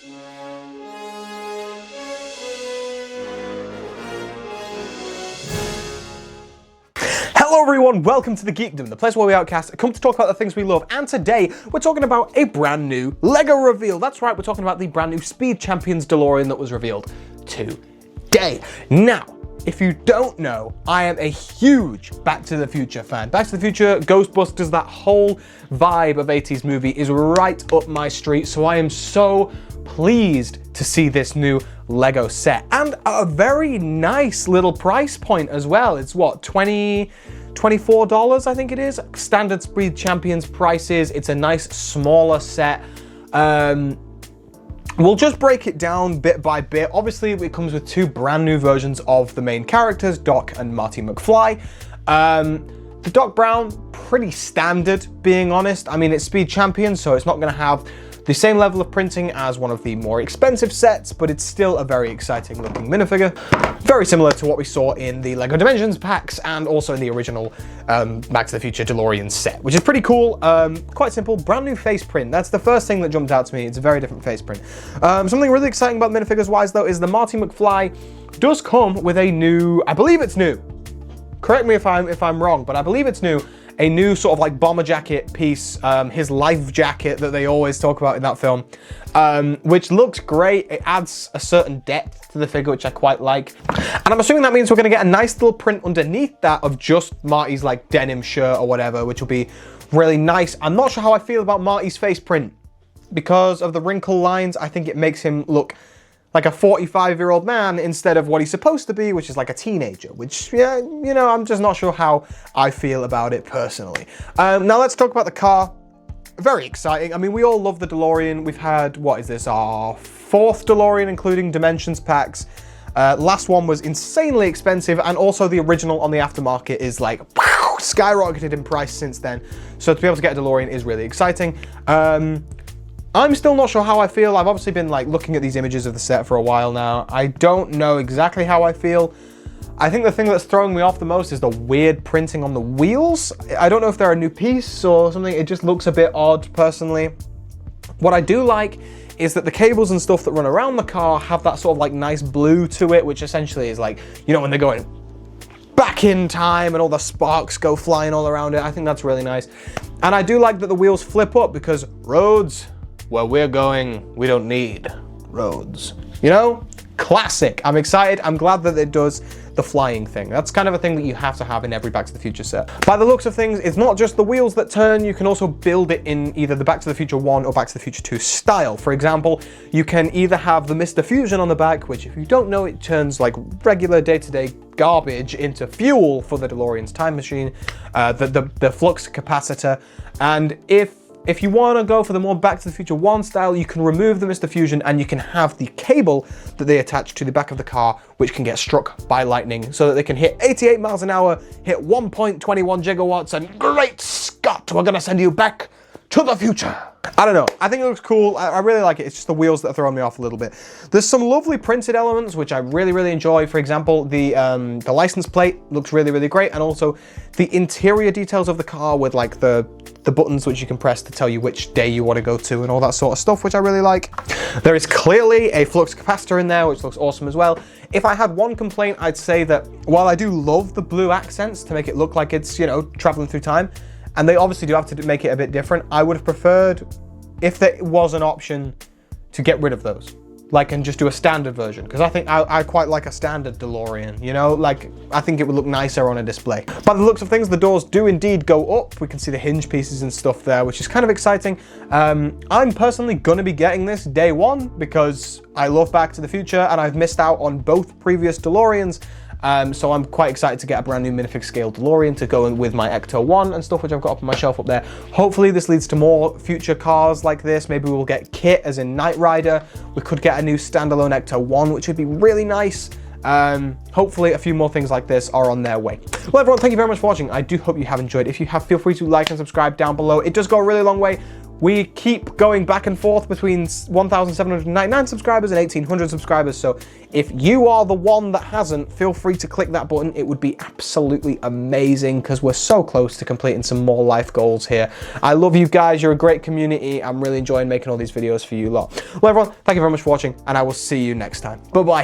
Hello everyone, welcome to the Geekdom, the place where we outcast come to talk about the things we love, and today we're talking about a brand new LEGO reveal. That's right, we're talking about the brand new Speed Champions DeLorean that was revealed today. Now, if you don't know, I am a huge Back to the Future fan. Back to the Future, Ghostbusters, that whole vibe of 80s movie is right up my street, so I am so pleased to see this new LEGO set. And at a very nice little price point as well. It's what, $24, I think it is? Standard Speed Champions prices. It's a nice, smaller set. We'll just break it down bit by bit. Obviously, it comes with two brand new versions of the main characters, Doc and Marty McFly. The Doc Brown, pretty standard, being honest. I mean, it's Speed Champions, so it's not going to have the same level of printing as one of the more expensive sets, but it's still a very exciting looking minifigure. Very similar to what we saw in the LEGO Dimensions packs and also in the original Back to the Future DeLorean set, which is pretty cool. Quite simple, brand new face print. That's the first thing that jumped out to me. It's a very different face print. Something really exciting about minifigures wise though is the Marty McFly does come with a new, I believe it's new. Correct me if I'm wrong, but I believe it's new. A new sort of like bomber jacket piece, his life jacket that they always talk about in that film, which looks great. It adds a certain depth to the figure, which I quite like. And I'm assuming that means we're gonna get a nice little print underneath that of just Marty's like denim shirt or whatever, which will be really nice. I'm not sure how I feel about Marty's face print because of the wrinkle lines. I think it makes him look like a 45-year-old man instead of what he's supposed to be, which is like a teenager, which, yeah, you know, I'm just not sure how I feel about it personally. Now let's talk about the car. Very exciting. I mean, we all love the DeLorean. We've had, what is this, our fourth DeLorean, including Dimensions packs. Last one was insanely expensive, and also the original on the aftermarket is like, wow, skyrocketed in price since then. So to be able to get a DeLorean is really exciting. I'm still not sure how I feel. I've obviously been like looking at these images of the set for a while now. I don't know exactly how I feel. I think the thing that's throwing me off the most is the weird printing on the wheels. I don't know if they're a new piece or something. It just looks a bit odd personally. What I do like is that the cables and stuff that run around the car have that sort of like nice blue to it, which essentially is like, you know, when they're going back in time and all the sparks go flying all around it. I think that's really nice. And I do like that the wheels flip up because roads, where we're going, we don't need roads. You know? Classic. I'm excited. I'm glad that it does the flying thing. That's kind of a thing that you have to have in every Back to the Future set. By the looks of things, it's not just the wheels that turn. You can also build it in either the Back to the Future 1 or Back to the Future 2 style. For example, you can either have the Mr. Fusion on the back, which if you don't know, it turns like regular day-to-day garbage into fuel for the DeLorean's time machine, the flux capacitor. And if you want to go for the more Back to the Future 1 style, you can remove the Mr. Fusion and you can have the cable that they attach to the back of the car, which can get struck by lightning so that they can hit 88 miles an hour, hit 1.21 gigawatts, and great Scott, we're going to send you back to the future. I don't know. I think it looks cool. I really like it. It's just the wheels that are throwing me off a little bit. There's some lovely printed elements, which I really, really enjoy. For example, the license plate looks really, really great. And also the interior details of the car with like the buttons which you can press to tell you which day you want to go to and all that sort of stuff, which I really like. There is clearly a flux capacitor in there, which looks awesome as well. If I had one complaint, I'd say that while I do love the blue accents to make it look like it's, you know, traveling through time, and they obviously do have to make it a bit different, I would have preferred if there was an option to get rid of those, like, and just do a standard version, because I think I quite like a standard DeLorean, you know, like, I think it would look nicer on a display. By the looks of things, the doors do indeed go up. We can see the hinge pieces and stuff there, which is kind of exciting. I'm personally gonna be getting this day one because I love Back to the Future and I've missed out on both previous DeLoreans. So I'm quite excited to get a brand new minifig scale DeLorean to go in with my Ecto 1 and stuff, which I've got up on my shelf up there. Hopefully this leads to more future cars like this. Maybe we'll get Kit as in Knight Rider. We could get a new standalone Ecto 1, which would be really nice. Hopefully a few more things like this are on their way. Well, everyone, thank you very much for watching. I do hope you have enjoyed. If you have, feel free to like and subscribe down below. It does go a really long way We keep going back and forth between 1,799 subscribers and 1,800 subscribers, so if you are the one that hasn't, feel free to click that button. It would be absolutely amazing because we're so close to completing some more life goals here. I love you guys. You're a great community. I'm really enjoying making all these videos for you lot. Well, everyone, thank you very much for watching, and I will see you next time. Bye-bye.